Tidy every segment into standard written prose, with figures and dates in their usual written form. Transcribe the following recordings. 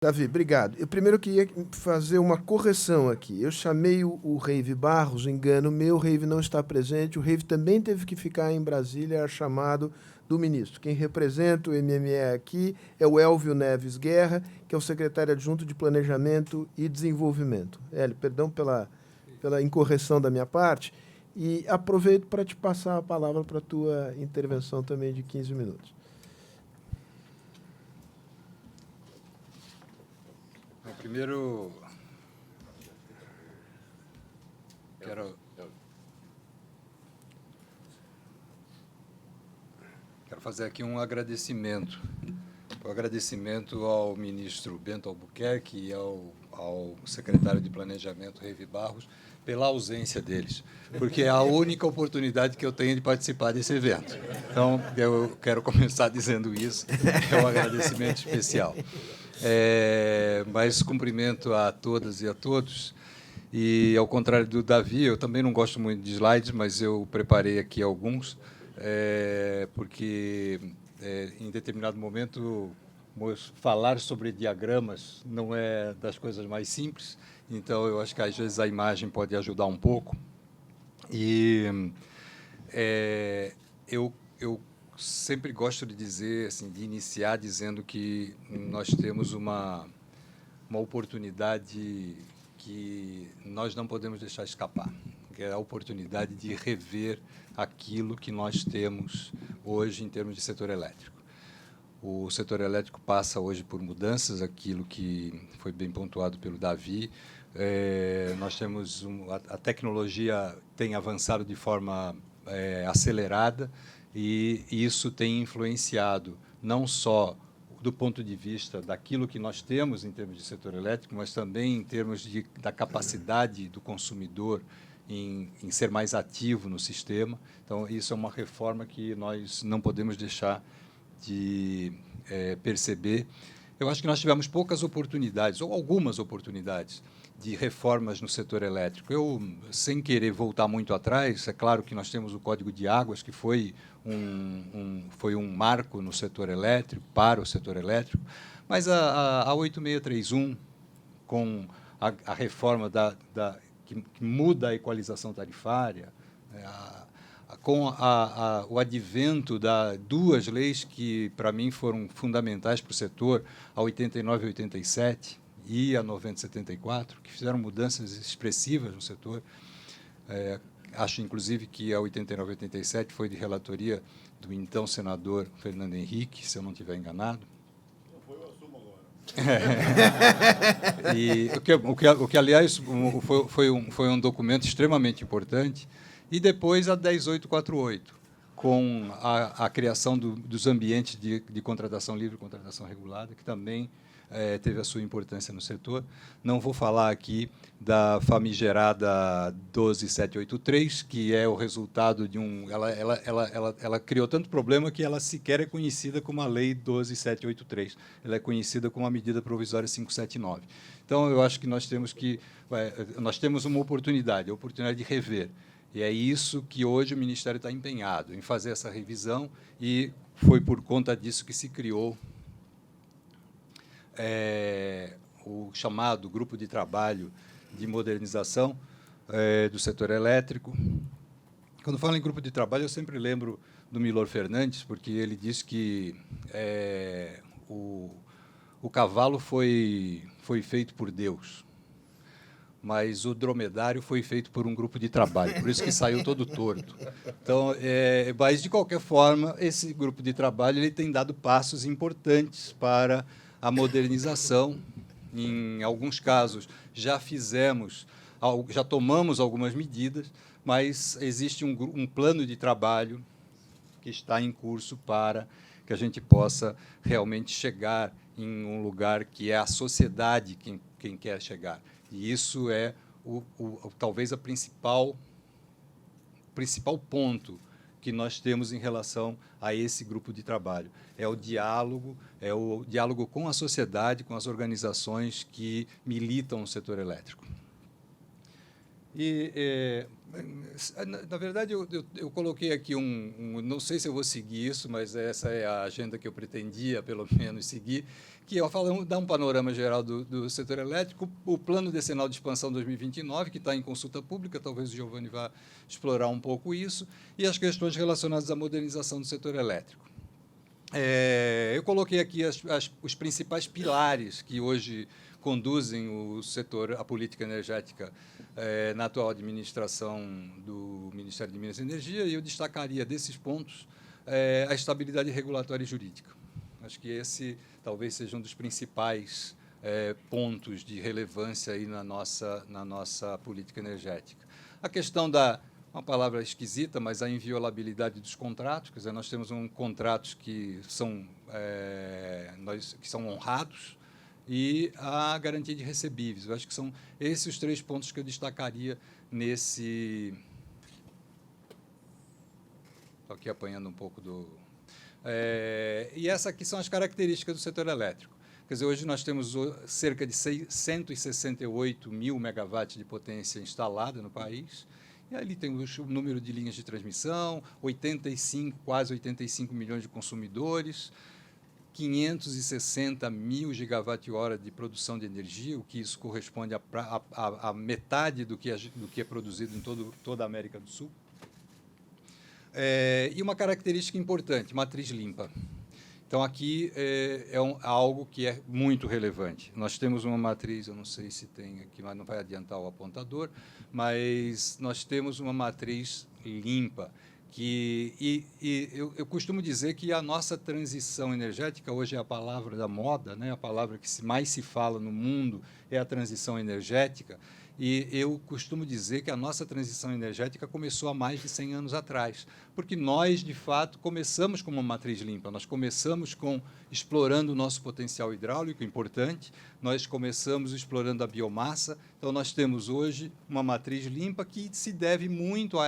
Davi, obrigado. Eu primeiro queria fazer uma correção aqui. Eu chamei o Reive Barros, engano meu, o Reive não está presente. O Reive também teve que ficar em Brasília, a chamado do ministro. Quem representa o MME aqui é o Elvio Neves Guerra, que é o secretário adjunto de Planejamento e Desenvolvimento. Hélio, perdão pela incorreção da minha parte. E aproveito para te passar a palavra para a tua intervenção também de 15 minutos. Primeiro, quero fazer aqui um agradecimento. Um agradecimento ao ministro Bento Albuquerque e ao secretário de Planejamento, Reive Barros, pela ausência deles, porque é a única oportunidade que eu tenho de participar desse evento. Então, eu quero começar dizendo isso, é um agradecimento especial. Mas cumprimento a todas e a todos. E, ao contrário do Davi, eu também não gosto muito de slides, mas eu preparei aqui alguns, porque, em determinado momento, falar sobre diagramas não é das coisas mais simples, então eu acho que, às vezes, a imagem pode ajudar um pouco. E eu sempre gosto de dizer, assim, de iniciar dizendo que nós temos uma oportunidade que nós não podemos deixar escapar, que é a oportunidade de rever aquilo que nós temos hoje em termos de setor elétrico. O setor elétrico passa hoje por mudanças, aquilo que foi bem pontuado pelo Davi. Nós temos a tecnologia tem avançado de forma acelerada, e isso tem influenciado não só do ponto de vista daquilo que nós temos em termos de setor elétrico, mas também em termos da capacidade do consumidor em ser mais ativo no sistema. Então, isso é uma reforma que nós não podemos deixar de perceber. Eu acho que nós tivemos poucas oportunidades, ou algumas oportunidades, de reformas no setor elétrico. Eu, sem querer voltar muito atrás, é claro que nós temos o Código de Águas, que foi um marco no setor elétrico, para o setor elétrico, mas a 8631, com a reforma que muda a equalização tarifária, com o advento de duas leis que, para mim, foram fundamentais para o setor, a 89 e 87 e a 90/74, que fizeram mudanças expressivas no setor. Acho, inclusive, que a 89 e 87 foi de relatoria do então senador Fernando Henrique, se eu não estiver enganado. Não foi, eu assumo agora. E o que aliás, foi um documento extremamente importante. E depois a 10848, com a criação dos ambientes de contratação livre e contratação regulada, que também teve a sua importância no setor. Não vou falar aqui da famigerada 12783, que é o resultado de ela criou tanto problema que ela sequer é conhecida como a Lei 12783. Ela é conhecida como a Medida Provisória 579. Então, eu acho que nós temos uma oportunidade, a oportunidade de rever. E é isso que hoje o Ministério está empenhado, em fazer essa revisão, e foi por conta disso que se criou o chamado Grupo de Trabalho de Modernização do Setor Elétrico. Quando falo em grupo de trabalho, eu sempre lembro do Milor Fernandes, porque ele disse que o cavalo foi feito por Deus, mas o dromedário foi feito por um grupo de trabalho, por isso que saiu todo torto. Então, mas, de qualquer forma, esse grupo de trabalho ele tem dado passos importantes para a modernização. Em alguns casos, já tomamos algumas medidas, mas existe um plano de trabalho que está em curso para que a gente possa realmente chegar em um lugar que é a sociedade quem quer chegar. E isso é talvez o principal ponto que nós temos em relação a esse grupo de trabalho. É o diálogo com a sociedade, com as organizações que militam no setor elétrico. E Na verdade, eu coloquei aqui não sei se eu vou seguir isso, mas essa é a agenda que eu pretendia, pelo menos, seguir, que é dar um panorama geral do setor elétrico, o plano decenal de expansão 2029, que está em consulta pública, talvez o Giovanni vá explorar um pouco isso, e as questões relacionadas à modernização do setor elétrico. Eu coloquei aqui os principais pilares que hoje conduzem o setor, a política energética na atual administração do Ministério de Minas e Energia, e eu destacaria desses pontos a estabilidade regulatória e jurídica. Acho que esse talvez seja um dos principais pontos de relevância aí na nossa política energética. A questão uma palavra esquisita, mas a inviolabilidade dos contratos, quer dizer, nós temos contratos que são honrados, e a garantia de recebíveis. Eu acho que são esses os 3 pontos que eu destacaria nesse... Estou aqui apanhando um pouco do... E essas aqui são as características do setor elétrico. Quer dizer, hoje nós temos cerca de 168 mil megawatts de potência instalada no país, e ali tem o número de linhas de transmissão, quase 85 milhões de consumidores, 560 mil gigawatt-hora de produção de energia, o que isso corresponde a metade do que é produzido em toda a América do Sul. E uma característica importante, matriz limpa. Então, aqui algo que é muito relevante. Nós temos uma matriz, eu não sei se tem aqui, mas não vai adiantar o apontador, mas nós temos uma matriz limpa. Eu costumo dizer que a nossa transição energética, hoje é a palavra da moda, né? A palavra que mais se fala no mundo é a transição energética, e eu costumo dizer que a nossa transição energética começou há mais de 100 anos atrás, porque nós, de fato, começamos com uma matriz limpa, nós começamos explorando o nosso potencial hidráulico, importante, nós começamos explorando a biomassa, então nós temos hoje uma matriz limpa que se deve muito a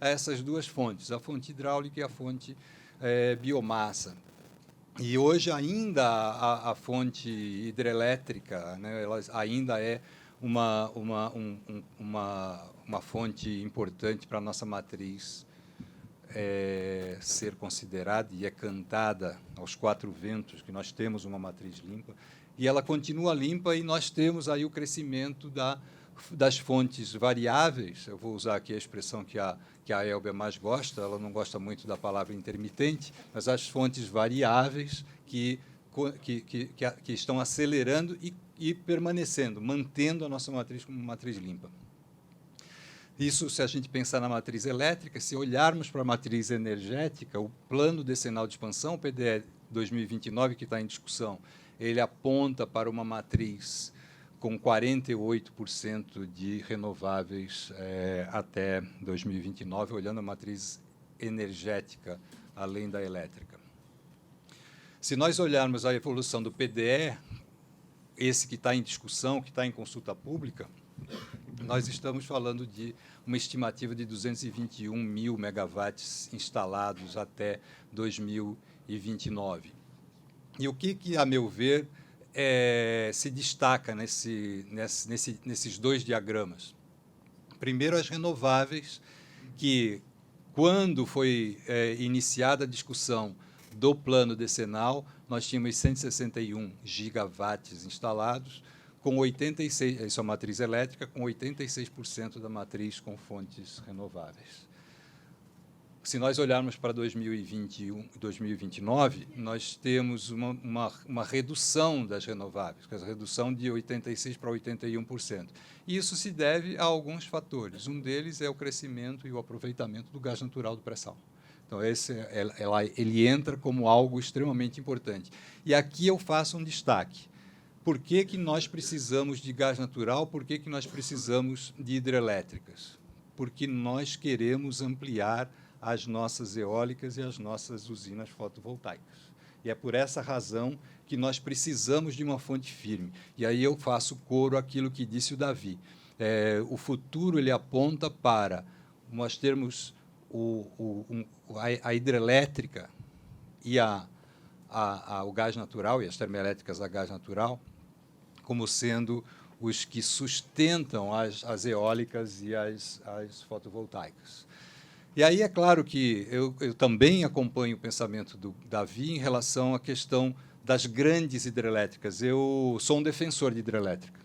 essas 2 fontes, a fonte hidráulica e a fonte biomassa. E hoje ainda a fonte hidrelétrica, né, ela ainda é uma fonte importante para a nossa matriz ser considerada e é cantada aos 4 ventos que nós temos uma matriz limpa, e ela continua limpa, e nós temos aí o crescimento das fontes variáveis. Eu vou usar aqui a expressão que a Elbia mais gosta, ela não gosta muito da palavra intermitente, mas as fontes variáveis que estão acelerando e permanecendo, mantendo a nossa matriz como matriz limpa. Isso, se a gente pensar na matriz elétrica, se olharmos para a matriz energética, o plano decenal de expansão, o PDE 2029, que está em discussão, ele aponta para uma matriz com 48% de renováveis até 2029, olhando a matriz energética, além da elétrica. Se nós olharmos a evolução do PDE, esse que está em discussão, que está em consulta pública, nós estamos falando de uma estimativa de 221 mil megawatts instalados até 2029. E o que a meu ver, se destaca nesses 2 diagramas? Primeiro, as renováveis, que, quando foi iniciada a discussão do plano decenal, nós tínhamos 161 gigawatts instalados, com 86%, isso é a matriz elétrica, com 86% da matriz com fontes renováveis. Se nós olharmos para 2021 e 2029, nós temos uma redução das renováveis, a redução de 86% para 81%. E isso se deve a alguns fatores. Um deles é o crescimento e o aproveitamento do gás natural do pré-sal. Então, ele entra como algo extremamente importante. E aqui eu faço um destaque. Por que nós precisamos de gás natural? Por que nós precisamos de hidrelétricas? Porque nós queremos ampliar as nossas eólicas e as nossas usinas fotovoltaicas. E é por essa razão que nós precisamos de uma fonte firme. E aí eu faço coro àquilo que disse o Davi. O futuro ele aponta para nós termos a hidrelétrica e o gás natural, e as termoelétricas a gás natural, como sendo os que sustentam as eólicas e as fotovoltaicas. E aí é claro que eu também acompanho o pensamento do Davi em relação à questão das grandes hidrelétricas. Eu sou um defensor de hidrelétrica.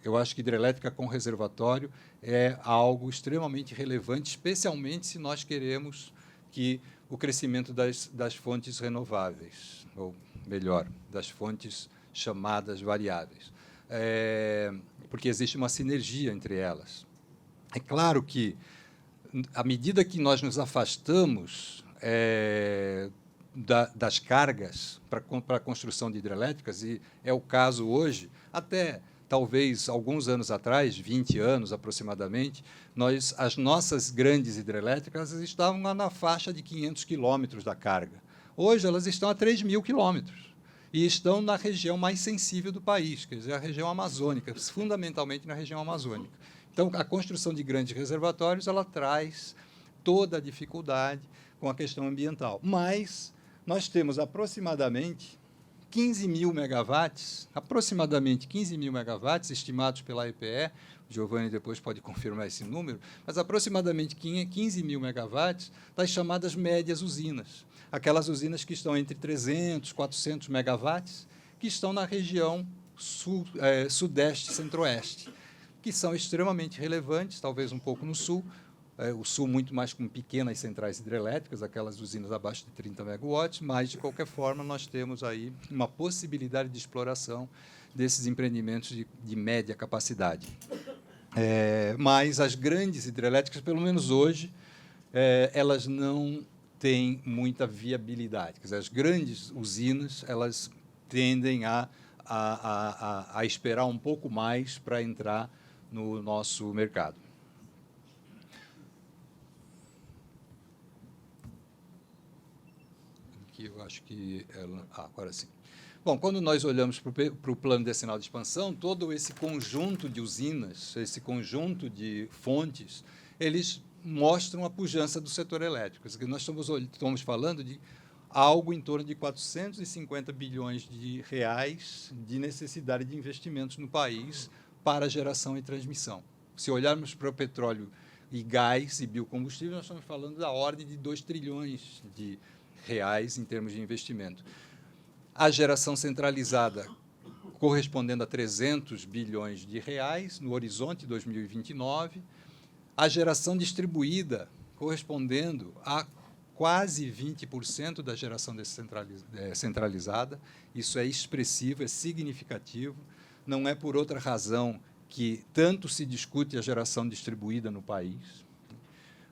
Eu acho que hidrelétrica com reservatório é algo extremamente relevante, especialmente se nós queremos que o crescimento das fontes renováveis, ou melhor, das fontes chamadas variáveis, porque existe uma sinergia entre elas. É claro que, à medida que nós nos afastamos das cargas para a construção de hidrelétricas, e é o caso hoje, até talvez alguns anos atrás, 20 anos aproximadamente, as nossas grandes hidrelétricas estavam lá na faixa de 500 quilômetros da carga. Hoje elas estão a 3.000 quilômetros e estão na região mais sensível do país, quer dizer, a região amazônica, fundamentalmente na região amazônica. Então, a construção de grandes reservatórios ela traz toda a dificuldade com a questão ambiental. Mas nós temos aproximadamente 15 mil megawatts, estimados pela EPE, o Giovanni depois pode confirmar esse número, mas aproximadamente 15 mil megawatts das chamadas médias usinas, aquelas usinas que estão entre 300 e 400 megawatts, que estão na região sudeste e centro-oeste, que são extremamente relevantes, talvez um pouco no sul, o sul muito mais com pequenas centrais hidrelétricas, aquelas usinas abaixo de 30 megawatts, mas, de qualquer forma, nós temos aí uma possibilidade de exploração desses empreendimentos de média capacidade. Mas as grandes hidrelétricas, pelo menos hoje, elas não têm muita viabilidade. Quer dizer, as grandes usinas elas tendem a esperar um pouco mais para entrar no nosso mercado. Aqui eu acho que agora sim. Bom, quando nós olhamos para o plano decenal de expansão, todo esse conjunto de usinas, esse conjunto de fontes, eles mostram a pujança do setor elétrico. Nós estamos falando de algo em torno de 450 bilhões de reais de necessidade de investimentos no país para geração e transmissão. Se olharmos para o petróleo e gás e biocombustível, nós estamos falando da ordem de 2 trilhões de reais em termos de investimento. A geração centralizada correspondendo a 300 bilhões de reais no horizonte 2029, a geração distribuída correspondendo a quase 20% da geração centralizada. Isso é expressivo, é significativo. Não é por outra razão que tanto se discute a geração distribuída no país,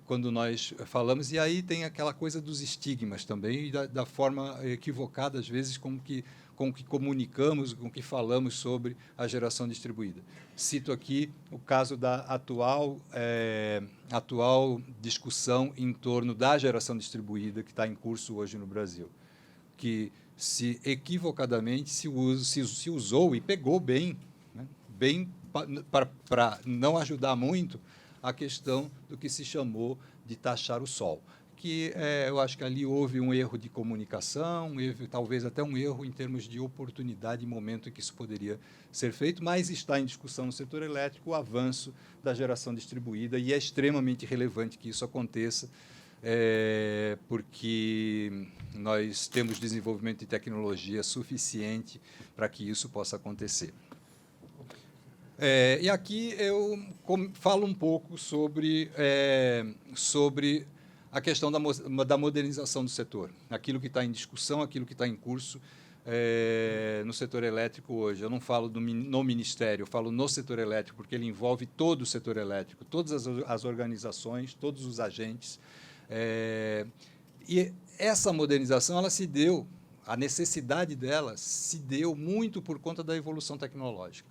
quando nós falamos, e aí tem aquela coisa dos estigmas também, e da forma equivocada, às vezes, com que comunicamos, com que falamos sobre a geração distribuída. Cito aqui o caso da atual discussão em torno da geração distribuída que está em curso hoje no Brasil, que equivocadamente se usou e pegou bem, né, bem para não ajudar muito a questão do que se chamou de taxar o sol, que eu acho que ali houve um erro de comunicação, talvez até um erro em termos de oportunidade e momento em que isso poderia ser feito, mas está em discussão no setor elétrico o avanço da geração distribuída e é extremamente relevante que isso aconteça, porque nós temos desenvolvimento de tecnologia suficiente para que isso possa acontecer. E aqui eu falo um pouco sobre a questão da modernização do setor, aquilo que está em discussão, aquilo que está em curso no setor elétrico hoje. Eu não falo no Ministério, eu falo no setor elétrico, porque ele envolve todo o setor elétrico, todas as organizações, todos os agentes. E essa modernização, ela se deu, a necessidade dela se deu muito por conta da evolução tecnológica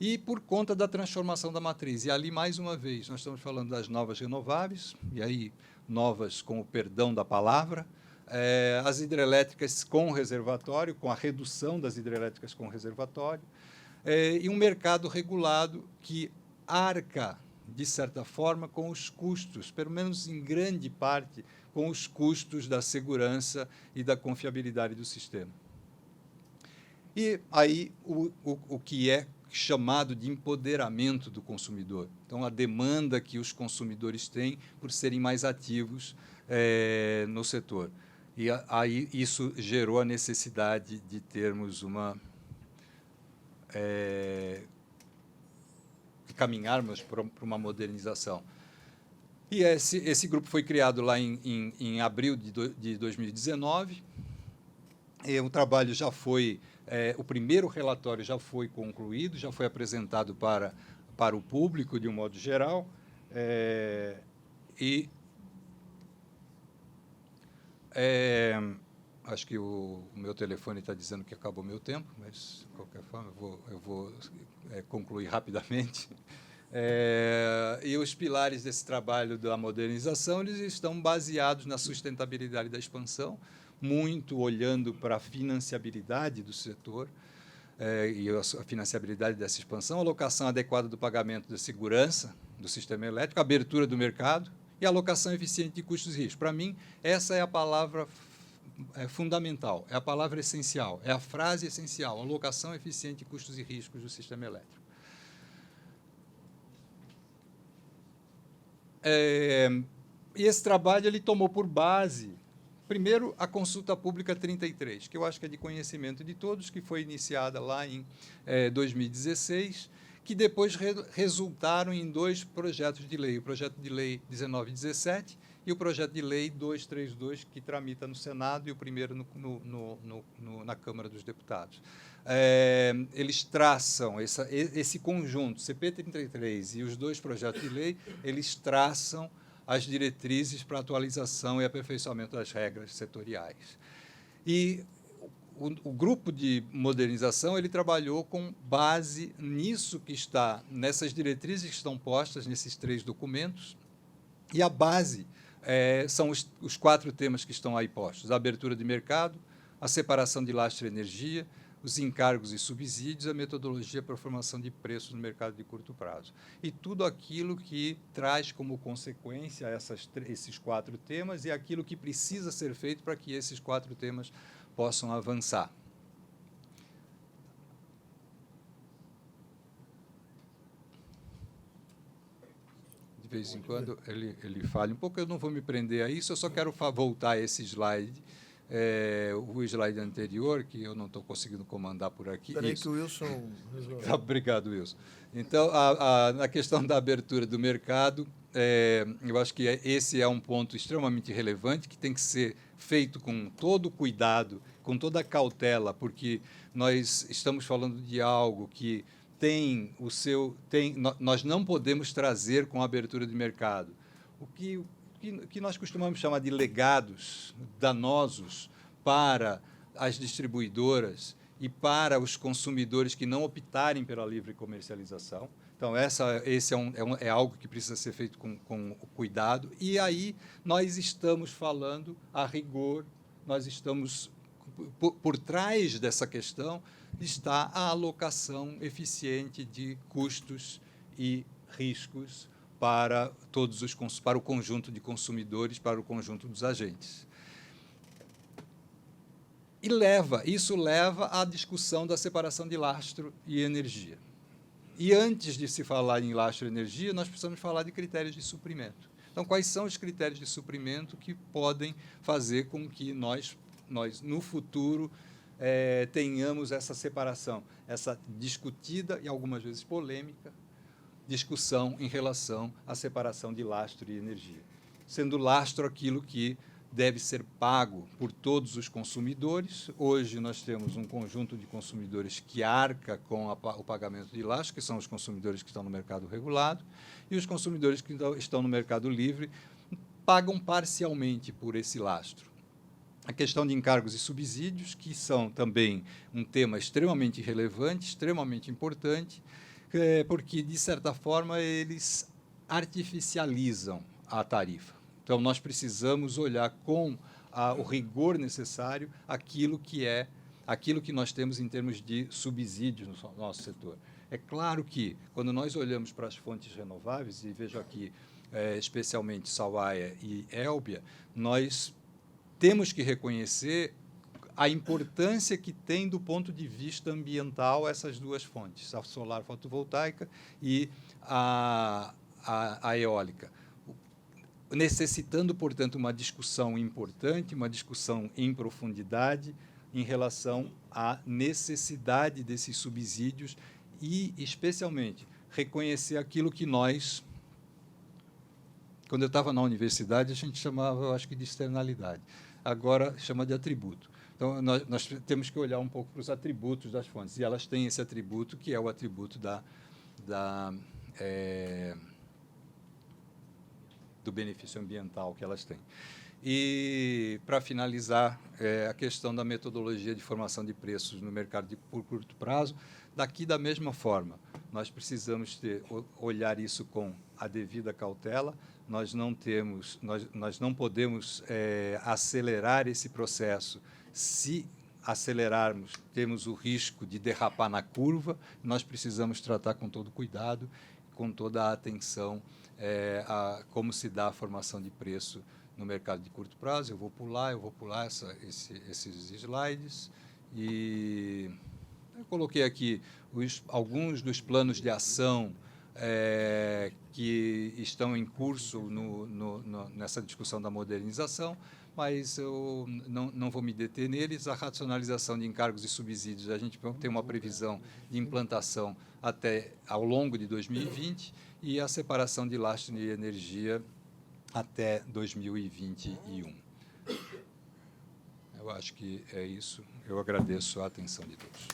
e por conta da transformação da matriz. E ali, mais uma vez, nós estamos falando das novas renováveis, e aí novas com o perdão da palavra, as hidrelétricas com reservatório, com a redução das hidrelétricas com reservatório, e um mercado regulado que arca, de certa forma, com os custos, pelo menos em grande parte, com os custos da segurança e da confiabilidade do sistema. E aí, o que chamado de empoderamento do consumidor. Então, a demanda que os consumidores têm por serem mais ativos no setor. E aí isso gerou a necessidade de termos de caminharmos para uma modernização. E esse grupo foi criado lá em abril de 2019. O trabalho já foi, o primeiro relatório já foi concluído, já foi apresentado para o público de um modo geral, acho que o meu telefone está dizendo que acabou meu tempo, mas, de qualquer forma, eu vou concluir rapidamente. E os pilares desse trabalho da modernização eles estão baseados na sustentabilidade da expansão, muito olhando para a financiabilidade do setor e a financiabilidade dessa expansão, alocação adequada do pagamento da segurança do sistema elétrico, abertura do mercado e alocação eficiente de custos e riscos. Para mim, essa é a palavra fundamental, é a palavra essencial, é a frase essencial, alocação eficiente de custos e riscos do sistema elétrico. E esse trabalho ele tomou por base, primeiro, a consulta pública 33, que eu acho que é de conhecimento de todos, que foi iniciada lá em 2016, que depois resultaram em 2 projetos de lei, o projeto de lei 1917 e o projeto de lei 232, que tramita no Senado, e o primeiro na Câmara dos Deputados. Eles traçam esse conjunto, CP33 e os 2 projetos de lei, eles traçam as diretrizes para atualização e aperfeiçoamento das regras setoriais. E o grupo de modernização ele trabalhou com base nisso que está, nessas diretrizes que estão postas nesses 3 documentos, e a base são os 4 temas que estão aí postos: a abertura de mercado, a separação de lastro e energia, os encargos e subsídios, a metodologia para a formação de preços no mercado de curto prazo. E tudo aquilo que traz como consequência esses 4 temas e aquilo que precisa ser feito para que esses 4 temas possam avançar. De vez em quando ele falha um pouco, eu não vou me prender a isso, eu só quero voltar a esse slide, o slide anterior, que eu não estou conseguindo comandar por aqui. Espera aí que o Wilson resolve. Obrigado, Wilson. Então, na questão da abertura do mercado, eu acho que esse é um ponto extremamente relevante, que tem que ser feito com todo cuidado, com toda a cautela, porque nós estamos falando de algo que nós não podemos trazer com a abertura de mercado o que nós costumamos chamar de legados danosos para as distribuidoras e para os consumidores que não optarem pela livre comercialização. Então, esse é algo que precisa ser feito com cuidado. E aí nós estamos falando, a rigor, nós estamos, por trás dessa questão, está a alocação eficiente de custos e riscos para o conjunto de consumidores, para o conjunto dos agentes. E isso leva à discussão da separação de lastro e energia. E antes de se falar em lastro e energia, nós precisamos falar de critérios de suprimento. Então, quais são os critérios de suprimento que podem fazer com que nós no futuro, tenhamos essa separação, essa discutida e algumas vezes polêmica discussão em relação à separação de lastro e energia, sendo lastro aquilo que deve ser pago por todos os consumidores. Hoje nós temos um conjunto de consumidores que arca com o pagamento de lastro, que são os consumidores que estão no mercado regulado, e os consumidores que estão no mercado livre pagam parcialmente por esse lastro. A questão de encargos e subsídios, que são também um tema extremamente relevante, extremamente importante, porque, de certa forma, eles artificializam a tarifa. Então, nós precisamos olhar com o rigor necessário aquilo que nós temos em termos de subsídios no nosso setor. É claro que, quando nós olhamos para as fontes renováveis, e vejo aqui especialmente Sauaia e Elbia, nós temos que reconhecer a importância que tem do ponto de vista ambiental essas duas fontes, a solar fotovoltaica e a eólica, necessitando, portanto, uma discussão importante, uma discussão em profundidade em relação à necessidade desses subsídios e, especialmente, reconhecer aquilo que nós, quando eu estava na universidade, a gente chamava, eu acho que, de externalidade. Agora chama de atributo. Então, nós temos que olhar um pouco para os atributos das fontes, e elas têm esse atributo, que é o atributo do benefício ambiental que elas têm. E, para finalizar, a questão da metodologia de formação de preços no mercado por curto prazo, daqui da mesma forma, nós precisamos olhar isso com a devida cautela, nós não podemos acelerar esse processo. Se acelerarmos, temos o risco de derrapar na curva, nós precisamos tratar com todo cuidado, com toda a atenção a como se dá a formação de preço no mercado de curto prazo. Eu vou pular esses slides e eu coloquei aqui alguns dos planos de ação que estão em curso nessa discussão da modernização, mas eu não vou me deter neles. A racionalização de encargos e subsídios, a gente tem uma previsão de implantação até ao longo de 2020 e a separação de lastro de energia até 2021. Eu acho que é isso. Eu agradeço a atenção de todos.